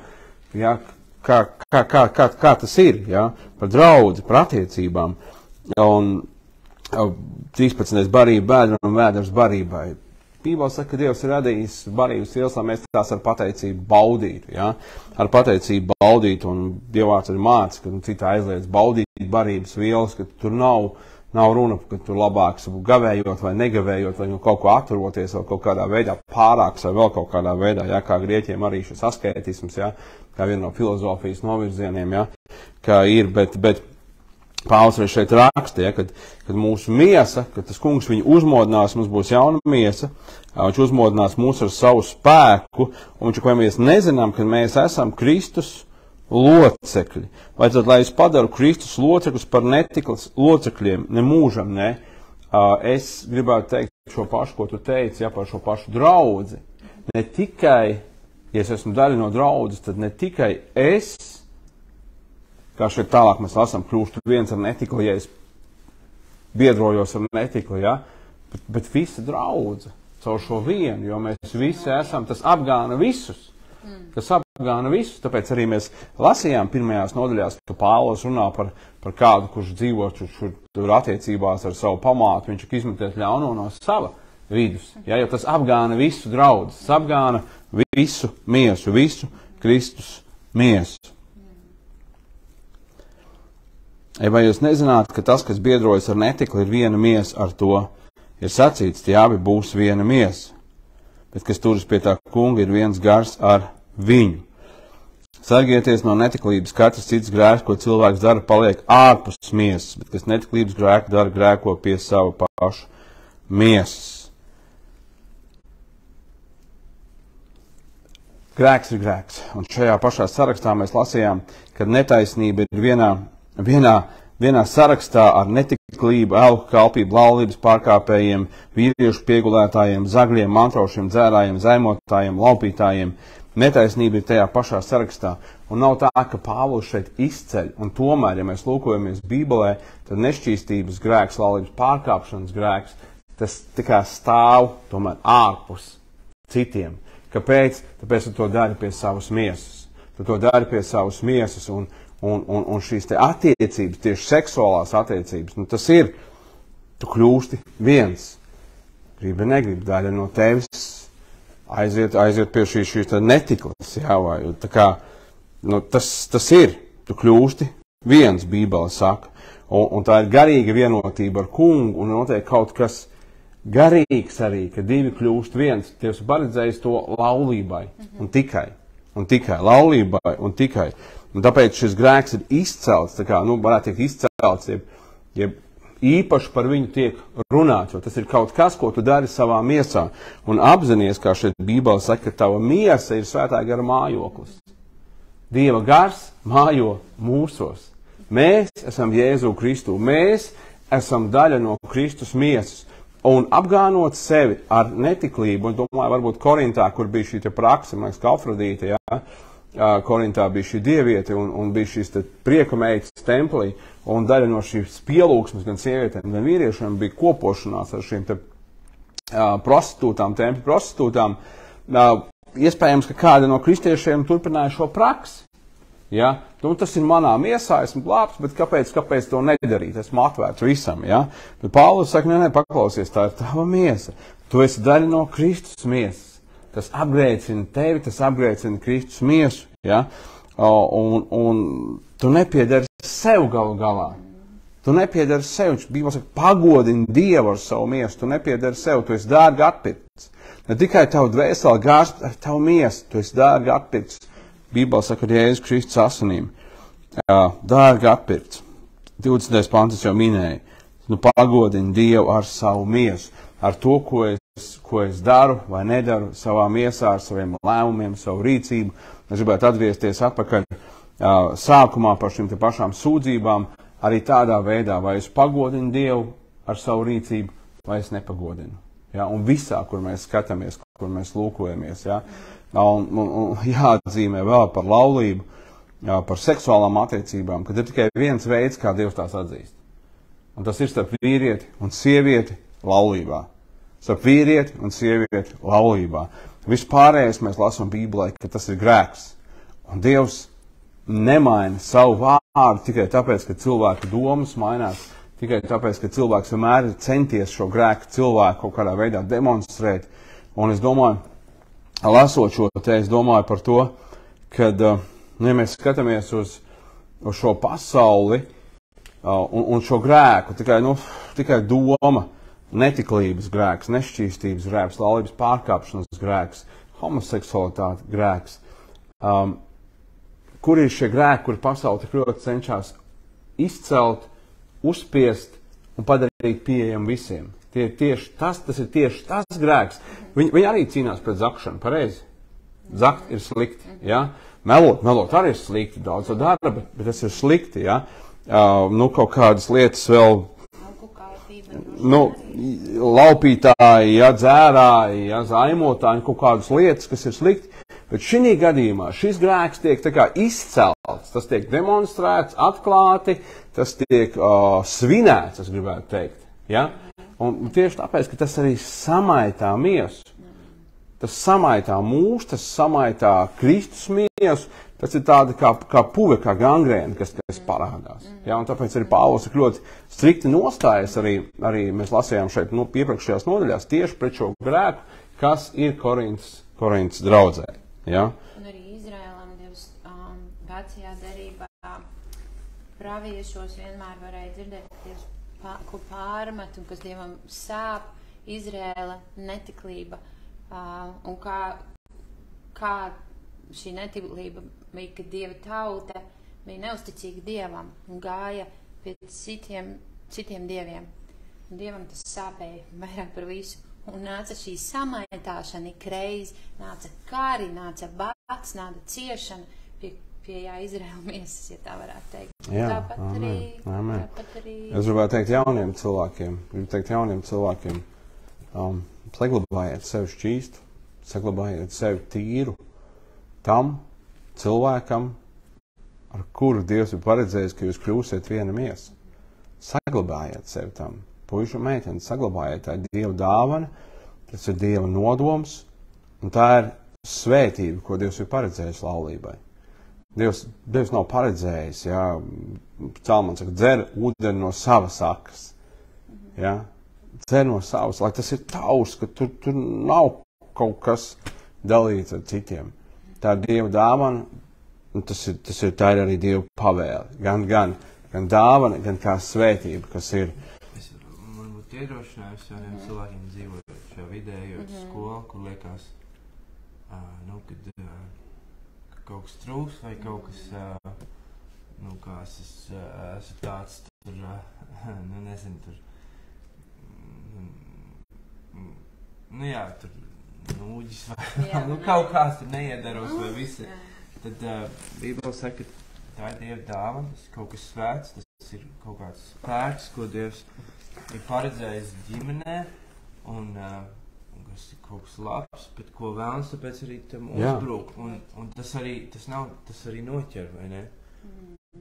ja? Kā tas ir, ja? Par draudzi, par attiecībām. Un 13. barība bēdram un vēders barībai. Bībele saka, ka Dievs ir radījis barības vielas, lai mēs tās ar pateicību baudītu. Ja? Ar pateicību baudītu, un Dievvārds arī māca, ka citā aizliedz baudīt barības vielas, ka tur nav runa, ka tur labāks gavējot vai negavējot, vai kaut ko atturoties, vai kaut kādā veidā pārāks, vai vēl kaut kādā veidā, ja? Kā grieķiem arī šis askētisms, ja? Kā viena no filozofijas novirzieniem, ja? Kā ir, bet Pāvils arī šeit raksta, ja, kad mūsu miesa, kad tas kungs viņu uzmodinās, mums būs jauna miesa, viņš uzmodinās mūs ar savu spēku, un viņš, vai mēs nezinām, ka mēs esam Kristus locekļi. Vai tad, lai es padaru Kristus locekļus par netiklas locekļiem, ne mūžam, ne? Es gribētu teikt šo pašu, ko tu teici, ja, par šo pašu draudzi. Ne tikai, ja es esmu daļa no draudzes, tad ne tikai es, kā šeit tālāk mēs lasām, kļūstu viens ar netiklu, ja es biedrojos ar netiklu, ja? Bet visa draudze caur šo vienu, jo mēs visi esam, tas apgāna visus. Tas apgāna visus, tāpēc arī mēs lasījām pirmajās nodaļās, ka Pāvils runā par kādu, kurš dzīvo tur attiecībās ar savu pamātu, viņš ir izmetēt ļauno no sava vidus, ja? Jo tas apgāna visu draudzi, tas apgāna visu miesu, visu Kristus miesu. Vai jūs nezināt, ka tas, kas biedrojas ar netikli, ir viena miesa ar to? Ir sacīts, tie abi būs viena miesa, bet kas turas pie tā kunga, ir viens gars ar viņu. Sargieties no netiklības, katrs cits grēks, ko cilvēks dara, paliek ārpus miesas, bet kas netiklības grēku dara, grēko pie sava paša miesas. Grēks ir grēks, un šajā pašā sarakstā mēs lasījām, ka netaisnība ir vienā sarakstā ar netiklību, elku kalpību, laulības pārkāpējiem, vīriešu piegulētājiem, zagļiem, mantraušiem, dzērājiem, zaimotājiem, laupītājiem. Netaisnība ir tajā pašā sarakstā. Un nav tā, ka Pāvils šeit izceļ, un tomēr, ja mēs lūkojamies Bībelē, tad nešķīstības grēks, laulības pārkāpšanas grēks, tas tikai stāv tomēr ārpus citiem. Kāpēc? Tāpēc tu to dari pie savas miesas. Tu to dari pie savas miesas, un šīs te attiecības, tieši seksuālās attiecības, tas ir, tu kļūsti viens. Gribi, negribi, daļa no tevis aiziet pie šīs netiklas, jā, vai tā kā, tas ir, tu kļūsti viens, Bībele saka, un tā ir garīga vienotība ar kungu, un notiek kaut kas garīgs arī, ka divi kļūst viens, Dievs paredzējis to laulībai, un tikai laulībai, un tikai. Un tāpēc šis grēks ir izcelts, tā kā, varētu tiek izcelts, jeb īpaši par viņu tiek runāts, jo tas ir kaut kas, ko tu dari savā miesā. Un apzinies, kā šeit Bībele saka, ka tava miesa ir svētā gara mājoklis. Dieva gars mājo mūsos. Mēs esam Jēzu Kristu, mēs esam daļa no Kristus miesas. Un apgānot sevi ar netiklību, un domāju, varbūt Korintā, kur bija šī praksa, man liekas, ka Afrodīte, jā, Korintā bija šī dieviete un bija šīs prieka meitas templī, un daļa no šīs pielūgsmes gan sievietēm, gan vīriešiem bija kopošanās ar šīm prostitūtām, tempļu prostitūtām. Iespējams, ka kādi no kristiešiem turpināja šo praksi. Ja? Tas ir manā miesā, esmu glābts, bet kāpēc to nedarīt? Esmu atvērts visam. Ja? Bet Pāvils saka, nē, paklausies, tā ir tava miesa. Tu esi daļa no Kristus miesas. Tas apgrēcina tevi, tas apgrēcina Kristus miesu. Ja? Un Tu nepiedari sev galu galā. Tu nepiedari sev. Bībele saka, pagodini Dievu ar savu miesu. Tu nepiedari sev. Tu esi dārgi atpirkts. Ne tikai tavu dvēseli gāzt ar tavu miesu. Tu esi dārgi atpirkts. Bībele saka, ar Jēzus Kristus asinīm. Dārgi atpirkts. 20. pants jau minēja. Nu, pagodini Dievu ar savu miesu. Ar to, ko es daru vai nedaru savā miesā, ar saviem lēmumiem, savu rīcību. Es gribētu atgriezties atpakaļ sākumā par šīm te pašām sūdzībām. Arī tādā veidā, vai es pagodinu Dievu ar savu rīcību, vai es nepagodinu. Ja? Un visā, kur mēs skatāmies, kur mēs lūkojamies. Ja? Un jāatzīmē vēl par laulību, par seksuālām attiecībām, kad ir tikai viens veids, kā Dievs tās atzīst. Un tas ir starp vīrieti un sievieti laulībā. Starp vīrieti un sievieti laulībā. Vispārējais mēs lasām Bībelē, ka tas ir grēks. Un Dievs nemaina savu vārdu tikai tāpēc, ka cilvēka domas mainās, tikai tāpēc, ka cilvēks vienmēr ir centies šo grēku cilvēku kaut kādā veidā demonstrēt. Un es domāju, lasot šo te, es domāju par to, kad, ja mēs skatāmies uz šo pasauli un šo grēku, tikai doma, netiklības grēks, nešķīstības grēks, laulības pārkāpšanas grēks, homoseksualitāte grēks. Kur ir šie grēki, kuri pasauli tik ļoti cenšas izcelt, uzspiest un padarīt pieejam visiem. Tas ir tieši tas grēks. Viņi arī cīnās pret zakšanu, pareizi. Zakt ir slikti, ja? Melot arī ir slikti, daudz to dara, bet tas ir slikti, ja? Kaut kādas lietas vēl, laupītāji, ja, dzērāji, ja, zaimotāji, kaut kādas lietas, kas ir slikti. Bet šī gadījumā šis grēks tiek tā kā izcelts, tas tiek demonstrēts, atklāti, tas tiek svinēts, es gribētu teikt. Ja? Un tieši tāpēc, ka tas arī samaitā miesu. Tas samaitā mūs, tas samaitā Kristus miesu, tas ir tāda kā puve, kā gangrēna, kas parādās. Ja? Un tāpēc arī Pāvils ir ļoti strikti nostājies, arī mēs lasījām šeit iepriekšējās nodaļās tieši pret šo grēku, kas ir Korintas draudzē. Ja? Un arī Izraēlam Dievs vecajā derībā praviešos vienmēr varēja dzirdēt, ka Dievs ko pārmet un kas Dievam sāp, Izraēla netiklība. Un kā šī netiklība bija, ka Dieva tauta bija neusticīga Dievam un gāja pie citiem dieviem. Un Dievam tas sāpēja vairāk par visu. Un nāca šī samaitāšana ikreiz, nāca kari, nāca bats, nāca ciešana pie Izraēla miesas, ja tā varētu teikt. Jā, tāpat arī... Es gribētu teikt jauniem cilvēkiem, saglabājiet sevi šķīstu, saglabājiet sevi tīru tam cilvēkam, ar kuru Dievs ir paredzējis, ka jūs kļūsiet viena miesa. Saglabājiet sevi tam. Puiši un meiteni, saglabājiet, tā ir Dieva dāvana, tas ir Dieva nodoms, un tā ir svētība, ko Dievs ir paredzējis laulībai. Dievs nav paredzējis, ja, Calmans saka, dzer ūdeni no savas akas, ja, dzer no savas, lai tas ir tavs, ka tur nav kaut kas dalīts ar citiem. Tā ir Dieva dāvana, un tā ir arī Dieva pavēle, gan dāvana, gan kā svētība, kas ir. Iedrošinājums jauniem cilvēkiem dzīvot šajā vidē, jo skola, kur liekas, kad kaut kas trūks vai kaut kas, kā es esmu tāds, tur, nezinu, tur, tur nūģis vai, kaut kāds tur neiedaros vai visi. Tad Bībele saka, ka tā ir Dieva dāvana, tas ir kaut kas svēts, tas ir kaut kāds spēks, ko Dievs ir paredzējis ģimenē, un kas ir kaut kas labs, bet ko vēlams, tāpēc arī tam uzbruk. Un tas arī noķer, vai ne?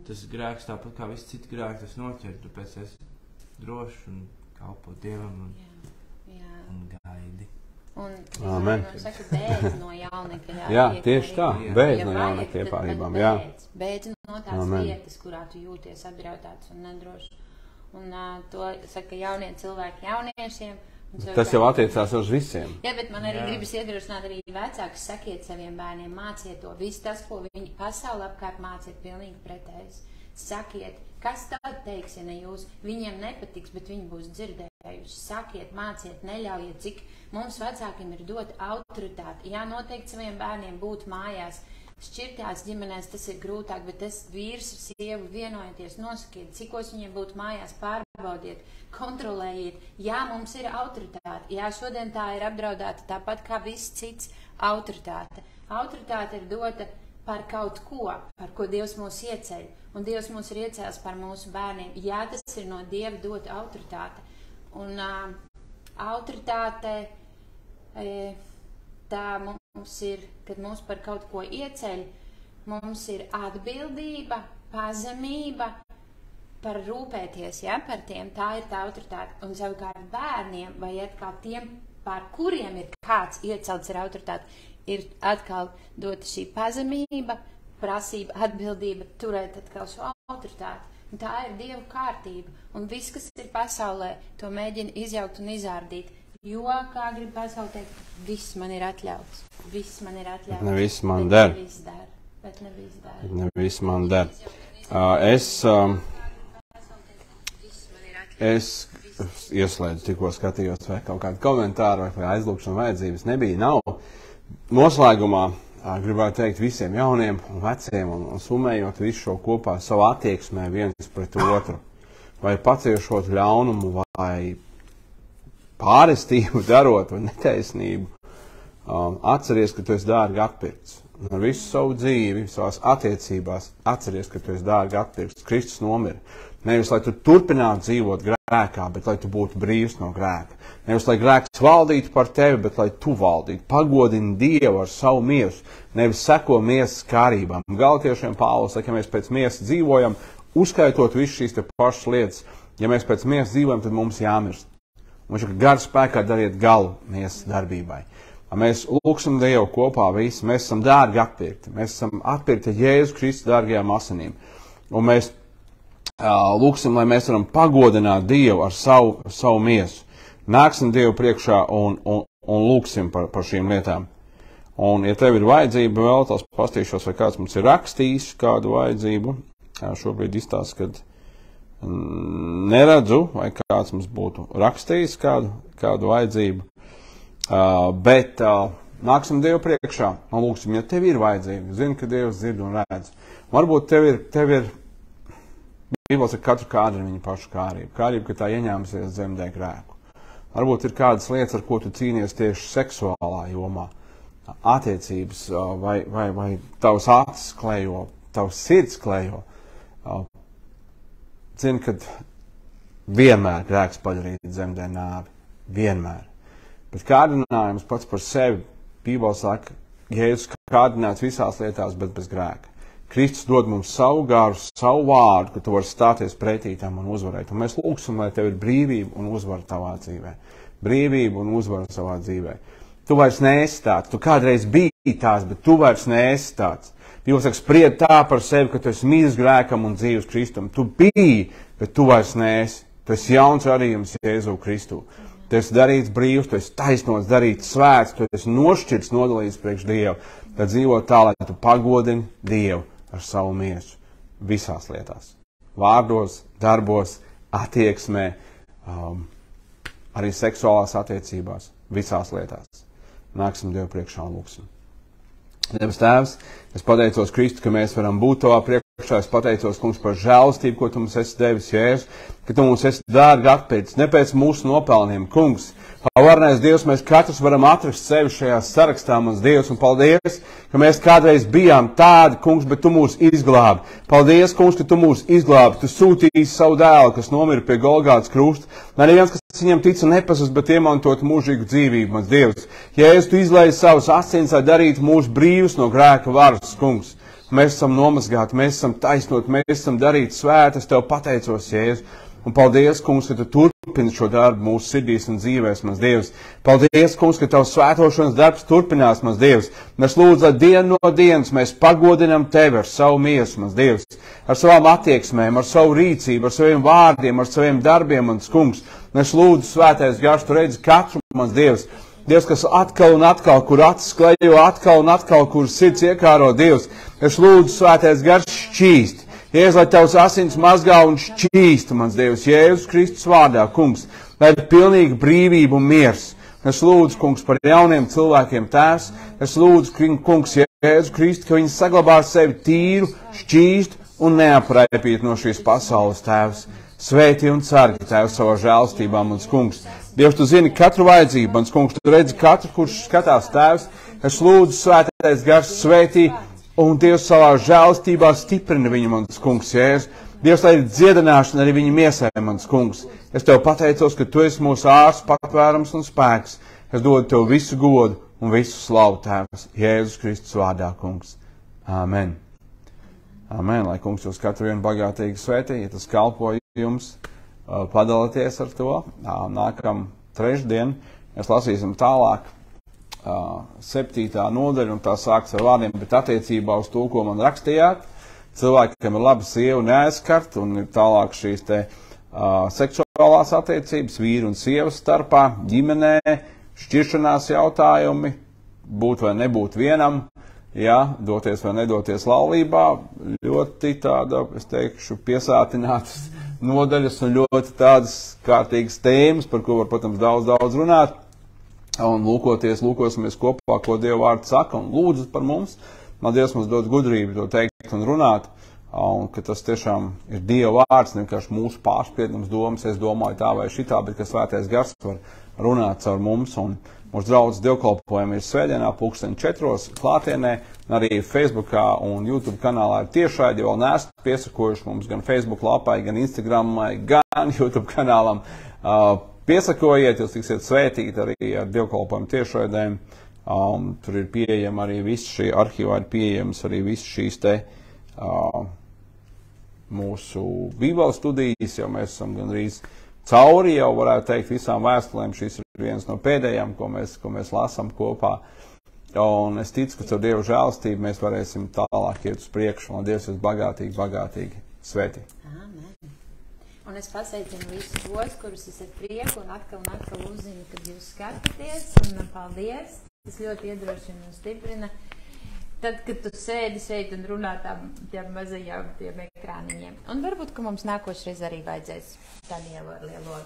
Tas grēks, tāpat kā visi citi grēki, tas noķer, tāpēc es droši un kalpo Dievam un gaidi. Un saka, bēdz no jaunekļa. Jā, tieši tā, bēdz no jaunekļa iepārībām. Bēdz no tās vietas, kurā tu jūties apdraudēts un nedrošs. Un to saka jaunie cilvēki jauniešiem, Tas jau attiecās uz visiem. Jā, bet man arī gribas iedrošināt arī vecākus, sakiet saviem bērniem, māciet to. Viss tas, ko viņi pasauli apkārt māciet, pilnīgi pretējs. Sakiet, kas tad teiks, ja ne jūs, viņiem nepatiks, bet viņi būs dzirdējuši. Sakiet, māciet, neļaujiet, cik mums vecākiem ir dot autoritāti. Jā, noteikti saviem bērniem būt mājās. Šķirtās ģimenēs tas ir grūtāk, bet tas vīrs ar sievu vienojieties, nosakiet, cikos viņiem būtu mājās, pārbaudiet, kontrolējiet. Jā, mums ir autoritāte. Jā, šodien tā ir apdraudēta tāpat kā viss cits autoritāte. Autoritāte ir dota par kaut ko, par ko Dievs mūs ieceļ. Un Dievs mūs ir iecēlis par mūsu bērniem. Jā, tas ir no Dieva dota autoritāte. Un autoritāte... tā mums ir, kad mūs par kaut ko ieceļ, mums ir atbildība, pazemība par rūpēties, ja, par tiem, tā ir tā autoritāte. Un savukārt bērniem vai atkal tiem, par kuriem ir kāds iecelts ar autoritāti, ir atkal dota šī pazemība, prasība, atbildība, turēt atkal šo autoritāti. Un tā ir Dieva kārtība. Un viss, kas ir pasaulē, to mēģina izjaukt un izārdīt. Jo, kā grib pasauli teikt, viss man ir atļauts. Viss man ir atļauts. Ne viss man der. Bet ne viss der. Ne viss man der. Es ieslēdzu, tikko skatījos, vai kaut kādu komentāru vai aizlūkšanu vajadzības nebija. Nav. Noslēgumā gribētu teikt visiem jauniem un veciem un summējot visu šo kopā savu attieksmē viens pret otru. Vai paciešot ļaunumu vai pārestību darot vai netaisnību, atceries, ka tu esi dārgi atpirkts. Ar visu savu dzīvi, savās attiecībās, atceries, ka tu esi dārgi atpirkts. Kristus nomira. Nevis, lai tu turpinātu dzīvot grēkā, bet lai tu būtu brīvs no grēka. Nevis, lai grēks valdītu par tevi, bet lai tu valdītu. Pagodini Dievu ar savu miesu, nevis seko miesas kārībām. Galatiešiem Pāvils saka, ja mēs pēc miesas dzīvojam, uzskaitot visu šīs te pašas lietas, ja mēs pēc miesas dzīvojam, tad mums jāmirst. Viņš ir gara spēkā dariet galu miesas darbībai. Mēs lūksim Dievu kopā visi, mēs esam dārgi atpirkti. Mēs esam atpirkti Jēzus Kristus dārgajām asinīm. Un mēs lūksim, lai mēs varam pagodināt Dievu ar savu miesu. Nāksim Dievu priekšā un lūksim par šīm lietām. Un, ja tev ir vajadzība vēl, tās pastīšos, vai kāds mums ir rakstījis kādu vajadzību. Šobrīd izstāsta, kad neredzu, vai kāds mums būtu rakstījis kādu vajadzību, bet nāksim Dievu priekšā un lūksim, ja tev ir vajadzība, zini, ka Dievs dzird un redz. Varbūt tev ir Bībelē saka, katru kādu ir viņa pašu kārība, ka tā ieņēmusies dzemdē grēku. Varbūt ir kādas lietas, ar ko tu cīnies tieši seksuālā jomā, attiecības, vai tavs acis klejo, tavs sirds klejo. Zini, ka vienmēr grēks padarīt dzemdē nāvi. Vienmēr. Bet kārdinājums pats par sevi, Bībelē saka, Jēzus kārdināts visās lietās, bet bez grēka. Kristus dod mums savu garu, savu vārdu, ka tu vari stāties pretī tam un uzvarēt. Un mēs lūgsim, lai tev ir brīvība un uzvara tavā dzīvē. Brīvība un uzvara savā dzīvē. Tu vairs neesi tāds. Tu kādreiz biji tāds, bet tu vairs neesi tāds. Jūs saka, spried tā par sevi, ka tu esi mīlis grēkam un dzīvs Kristum. Tu biji, bet tu vairs neesi. Tu esi jauns radījums Jēzu Kristu. Tu esi darīts brīvs, tu esi taisnots, darīts svēts, tu esi nošķirts, nodalīts priekš Dievu. Tad dzīvo tā, lai tu pagodini Dievu ar savu miesu visās lietās. Vārdos, darbos, attieksmē, arī seksuālās attiecībās, visās lietās. Nāksim Dievu priekšā un lūksim. Debes Tēvs, es pateicos Kristu, ka mēs varam būt tavā priekšā. Es pateicos, kungs, par žēlastību, ko tu mums esi devis, Jēzus, ka tu mums esi dārgi atpirkts, ne pēc mūsu nopelniem, kungs. Varnais Dievs, mēs katrs varam atrast sevi šajā sarakstā, mans Dievs, un paldies, ka mēs kādreiz bijām tādi, kungs, bet tu mūs izglābi. Paldies, kungs, ka tu mūs izglābi, tu sūtīji savu dēlu, kas nomira pie Golgātas krusta. Lai neviens, kas viņam tic un nepazust, bet iemantot mūžīgu dzīvību, mans Dievs. Jēzus, tu izlaiži savus asins, lai darītu mūs brīvus no grēka varas, kungs. Mēs esam nomazgāti, mēs esam taisnoti, mēs esam darīti svēti, es tev pateicos, Jēzus. Un paldies, kungs, ka tu turpini šo darbu mūsu sirdīs un dzīvēs, mans Dievs. Paldies, kungs, ka tavs svētošanas darbs turpinās, mans Dievs. Mēs lūdzu, lai dienu no dienas mēs pagodinam tevi ar savu miesu, mans Dievs. Ar savām attieksmēm, ar savu rīcību, ar saviem vārdiem, ar saviem darbiem, mans kungs. Mēs lūdzu, svētais gars, tu redzi katru, mans Dievs. Dievs, kas atkal un atkal, kur acis klejo, atkal un atkal, kur sirds iekāro, Dievs. Es lūdzu, svētais gars, šķīst. Jēzus, lai tavs asins mazgā un šķīsta, mans Dievs, Jēzus Kristus vārdā, kungs, lai ir pilnīga brīvība un miers. Es lūdzu, kungs, par jauniem cilvēkiem tēvs. Es lūdzu, kungs, Jēzus Kristus, ka viņi saglabā sevi tīru, šķīstu un neapraipīt no šīs pasaules tēvs. Svētī un sargi tēvs savā žēlstībā, mans kungs. Dievs, tu zini katru vajadzību, mans kungs, tu redzi katru, kurš skatās tēvs. Es lūdzu, svētais gars, svētī. Un Dievs savā žēlstībā stiprina viņu, mans kungs, Jēzus. Dievs, lai ir dziedināšana arī viņa miesai, mans kungs. Es tev pateicos, ka tu esi mūsu ārsts, patvērums un spēks. Es dodu tev visu godu un visu slavu, tēvs, Jēzus Kristus vārdā, kungs. Āmen. Āmen, lai kungs jūs katru vienu bagātīgi svētī, ja tas kalpo jums, padalieties ar to. Nākam trešdien mēs lasīsim tālāk. 7. nodaļa, un tā sāks ar vārdiem, bet attiecībā uz to, ko man rakstījāt, cilvēkiem ir laba sieva neaizskart, un ir tālāk šīs te seksuālās attiecības, vīru un sievas starpā, ģimenē, šķiršanās jautājumi, būt vai nebūt vienam, ja, doties vai nedoties laulībā, ļoti tāda, es teikšu, piesātinātas nodaļas un ļoti tādas kārtīgas tēmas, par ko var, protams, daudz runāt. Un lūkosimies kopā, ko Dieva vārds saka, un lūdzu par mums. Man Dievs mums dod gudrību to teikt un runāt, un ka tas tiešām ir Dieva vārds, vienkārši mūsu pārspriedums domas, es domāju tā vai šitā, bet ka svētais gars var runāt caur mums, un mūsu draudzes dievkalpojumi ir svētdienā 4:00 klātienē, arī Facebookā un YouTube kanālā ir tiešraidi, jo vēl neesat piesakojuši mums gan Facebook lapai, gan Instagramai, gan YouTube kanālam. Piesakojiet, jūs tiksiet svētīti arī ar dievkalpojumu tiešraidēm. Tur ir pieejama arī viss šī arhīvā, ir pieejams arī viss šīs te mūsu bībeles studijas, jo mēs esam gandrīz cauri, jau varētu teikt, visām vēstulēm. Šis ir viens no pēdējām, ko mēs lasām kopā. Un es ticu, ka caur Dieva žēlastību mēs varēsim tālāk iet uz priekšu, un Dievs jūs bagātīgi svētī. Un es pasveicinu visus tos, kurus es ar prieku un atkal uzzinu, kad jūs skatāties, un paldies. Tas ļoti iedrošina un stiprina. Tad, kad tu sēdi šeit un runā tiem mazajiem ekrāniņiem. Un varbūt, ka mums nākošreiz arī vajadzēs Danielu ar lielo